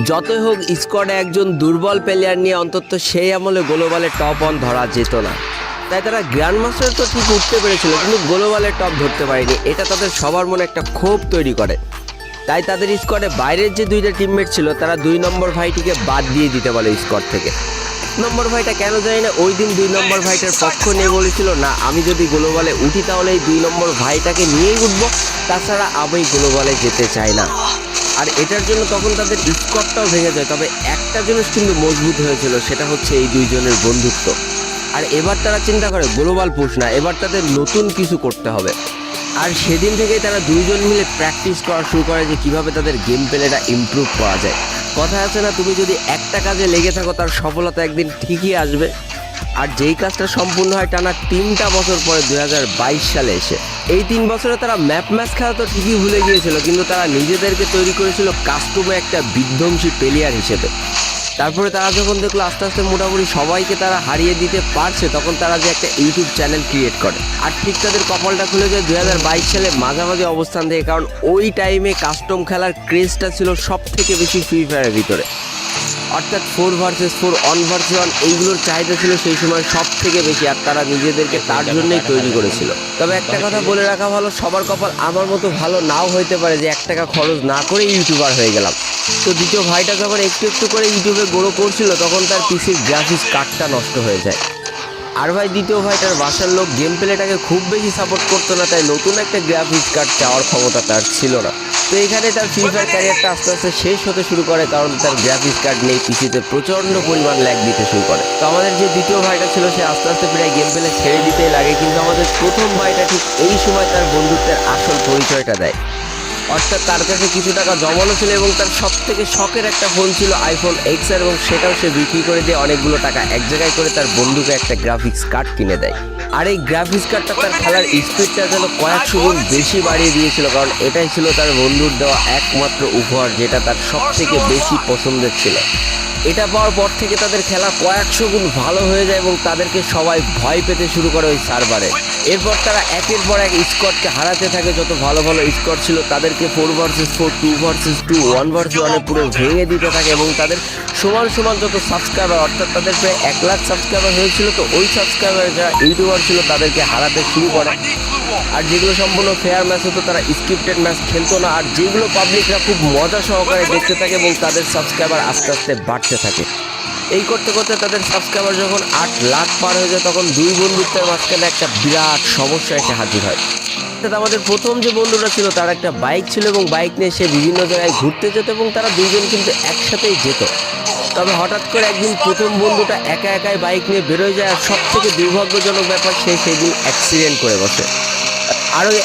যতই হোক স্কোয়াডে একজন দুর্বল প্লেয়ার নিয়ে অন্তত সেই আমলে গ্লোবালে টপ অন ধরা যেত না। তাই তারা গ্র্যান্ড মাস্টার তো ঠিক উঠতে পেরেছিল, কিন্তু গ্লোবালে টপ ধরতে পারেনি। এটা তাদের সবার মনে একটা ক্ষোভ তৈরি করে। তাই তাদের স্কোয়াডে বাইরের যে দুইটা টিমমেট ছিল তারা 2 নম্বর ভাইটিকে বাদ দিয়ে দিতে বলে স্কোয়াড থেকে। নম্বর ভাইটা কেন জানি না ওই দিন 2 নম্বর ভাইটার পক্ষ নিয়ে বলেছিল, না আমি যদি গ্লোবালে উঠি তাহলে এই 2 নম্বর ভাইটাকে নিয়েই উঠবো, তাছাড়া আমি গ্লোবালে যেতে চাই না। আর এটার জন্য তখন তাদের স্কোয়াডটাও ভেঙে যায়। তবে একটা জিনিস কিন্তু মজবুত হয়েছিল, সেটা হচ্ছে এই দুইজনের বন্ধুত্ব। আর এবার তারা চিন্তা করে গ্লোবাল পুশ না, এবার তাদের নতুন কিছু করতে হবে। আর সেদিন থেকেই তারা দুইজন মিলে প্র্যাকটিস করা শুরু করে যে কীভাবে তাদের গেম প্লেটা ইমপ্রুভ করা যায়। কথা আছে না, তুমি যদি একটা কাজে লেগে থাকো তার সফলতা একদিন ঠিকই আসবে। আর যেই কাজটা সম্পূর্ণ হয় টানা 3টা বছর পরে 2022 সালে এসে। এই 3 বছরে তারা ম্যাচ খেলা তো ঠিকই ভুলে গিয়েছিল, কিন্তু তারা নিজেদেরকে তৈরি করেছিল কাস্টমে একটা বিধ্বংসী প্লেয়ার হিসেবে। তারপরে তারা যখন দেখলো আস্তে আস্তে মোটামুটি সবাইকে তারা হারিয়ে দিতে পারছে, তখন তারা যে একটা ইউটিউব চ্যানেল ক্রিয়েট করে। আর ঠিক তাদের কপালটা খুলে যায় 2022 সালে মাঝামাঝি অবস্থান থেকে, কারণ ওই টাইমে কাস্টম খেলার ক্রেজটা ছিল সব থেকে বেশি ফ্রি ফায়ারের ভিতরে। অর্থাৎ 4 ভার্সেস 4, 1 ভার্সেস 1 এইগুলোর চাহিদা ছিল সেই সময় সব থেকে বেশি, আর তারা নিজেদেরকে তার জন্যই তৈরি করেছিল। তবে একটা কথা বলে রাখা ভালো, সবার কপাল আমার মতো ভালো নাও হইতে পারে যে 1 টাকা খরচ না করে ইউটিউবার হয়ে গেলাম। তো দ্বিতীয় ভাইটা যখন একটু একটু করে ইউটিউবে গ্রো করছিল তখন তার পিসির গ্রাফিক্স কার্ডটা নষ্ট হয়ে যায়। আর ভাই দ্বিতীয় ভাইটার বাসার লোক গেম প্লেটাকে খুব বেশি সাপোর্ট করতো না, তাই নতুন একটা গ্রাফিক্স কার্ড চাওয়ার ক্ষমতা তার ছিল না। তো এখানে তার ফ্রি ফায়ার ক্যারিয়ারটা আস্তে আস্তে শেষ হতে শুরু করে, কারণ তার গ্রাফিক্স কার্ড নেই, পিসিতে প্রচণ্ড পরিমাণ ল্যাগ দিতে শুরু করে। তো আমাদের যে দ্বিতীয় ভাইটা ছিল সে আস্তে আস্তে প্রায় গেম প্লে ছেড়ে দিতেই লাগে, কিন্তু আমাদের প্রথম ভাইটা ঠিক এই সময় তার বন্ধুত্বের আসল পরিচয়টা দেয়। অর্থাৎ তার কাছে কিছু টাকা জমানো ছিল এবং তার সব থেকে শখের একটা ফোন ছিল আইফোন XR, এবং সেটাও সে বিক্রি করে দিয়ে অনেকগুলো টাকা এক জায়গায় করে তার বন্ধুকে একটা গ্রাফিক্স কার্ড কিনে দেয়। আর এই গ্রাফিক্স কার্ডটা তার খেলার স্পিডটা যেন কয়েকশো গুণ বেশি বাড়িয়ে দিয়েছিল, কারণ এটাই ছিল তার বন্ধুর দেওয়া একমাত্র উপহার, যেটা তার সব থেকে বেশি পছন্দের ছিল। এটা পাওয়ার পর থেকে তাদের খেলা কয়েকশো গুণ ভালো হয়ে যায় এবং তাদেরকে সবাই ভয় পেতে শুরু করে ওই সার্ভারে। এরপর তারা একের পর এক স্কোয়াডকে হারাতে থাকে। যত ভালো ভালো স্কোয়াড ছিল তাদেরকে 4 ভার্সেস 4, 2 ভার্সেস 2, 1 ভার্সেস 1 পুরো ভেঙে দিতে থাকে, এবং তাদের সমান সমান যত সাবস্ক্রাইবার, অর্থাৎ তাদের প্রায় 1 লাখ সাবস্ক্রাইবার হয়েছিল, তো ওই সাবস্ক্রাইবার যারা ইউটিউবার ছিল তাদেরকে হারাতে শুরু করে। আর যেগুলো সম্পূর্ণ ফেয়ার ম্যাচ হতো তারা স্ক্রিপ্টেড ম্যাচ খেলতো না, আর যেগুলো পাবলিকরা খুব মজা সহকারে দেখতে থাকে এবং তাদের সাবস্ক্রাইবার আস্তে আস্তে বাড়তে থাকে। এই করতে করতে তাদের সাবস্ক্রাইবার যখন 8 লাখ পার হয়ে যায় তখন দুই বন্ধুত্বের মাঝখানে একটা বিরাট সমস্যা এসে হাজির হয়। আমাদের প্রথম যে বন্ধুটা ছিল তার একটা বাইক ছিল এবং বাইক নিয়ে সে বিভিন্ন জায়গায় ঘুরতে যেত এবং তারা দুইজন কিন্তু একসাথেই যেত। তবে হঠাৎ করে একদিন প্রথম বন্ধুটা একা একাই বাইক নিয়ে বেরোয় যায়, আর সব থেকে দুর্ভাগ্যজনক ব্যাপার সে সেদিন অ্যাক্সিডেন্ট করে বসে। আর ওই